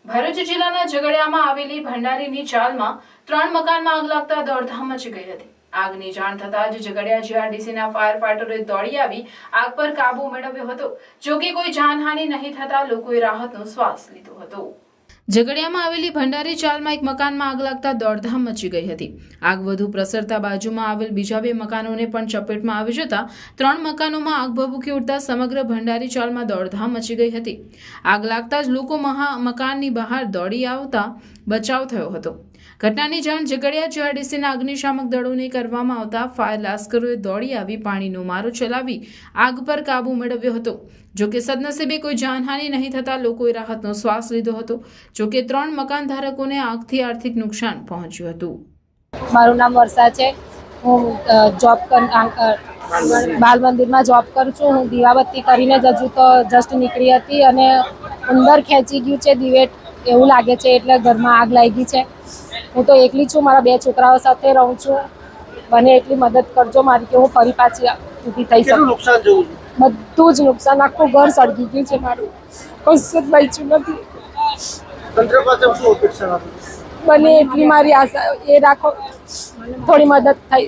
ભરૂચ જિલ્લાના ઝઘડિયામાં આવેલી ભંડારીની ચાલમાં 3 મકાનમાં આગ લાગતા દોડધામ મચી ગઈ હતી। આગની જાણ થતાં જ ઝઘડિયા જીઆરડીસીના ફાયર ફાઈટરોએ દોડી આવી આગ પર કાબુ મેળવ્યો હતો। જો કે કોઈ જાનહાનિ નહીં થતા લોકોએ રાહતનો શ્વાસ લીધો હતો। ઝઘડિયામાં આવેલી ભંડારી ચાલમાં એક મકાનમાં આગ લાગતા દોડધામ મચી ગઈ હતી। આગ વધુ પ્રસરતા બાજુમાં આવેલ બીજા 2 મકાનોને પણ ચપેટમાં આવી જતા 3 મકાનોમાં આગ ભભૂકી ઉઠતા સમગ્ર ભંડારી ચાલમાં દોડધામ મચી ગઈ હતી। આગ લાગતા જ લોકો મકાનની બહાર દોડી આવતા બચાવ થયો હતો। ઘટનાની જાણ ઝઘડિયા જીઆરડીસીના અગ્નિશામક દળોને કરવામાં આવતા ફાયર લાશ્કરોએ દોડી આવી પાણીનો મારો ચલાવી આગ પર કાબુ મેળવ્યો હતો। જો કે સદનસીબે કોઈ જાનહાનિ નહીં થતા લોકોએ રાહતનો શ્વાસ લીધો હતો। જો કે 3 મકાન ધારકોને આગથી આર્થિક નુકસાન પહોંચ્યું હતું। મારું નામ વર્ષા છે। હું બાલ મંદિરમાં જોબ કરું છું। હું દીવાબત્તી કરીને હજુ તો જસ્ટ નીકળી હતી અને અંદર ખેંચી ગયું છે દિવેટ એવું લાગે છે, એટલે ઘરમાં આગ લાગી છે। હું તો એકલી છું, મારા 2 છોકરાઓ સાથે રહું છું। બને એટલી મદદ કરજો મારી કે હું ફરી પાછી ઊભી થઈ શકું। બધું જ નુકસાન, આખું ઘર સળગી ગયું છે મારું, કશું જ બચ્યું નથી। બને એટલી મારી આશા એ રાખો, થોડી મદદ થઈ।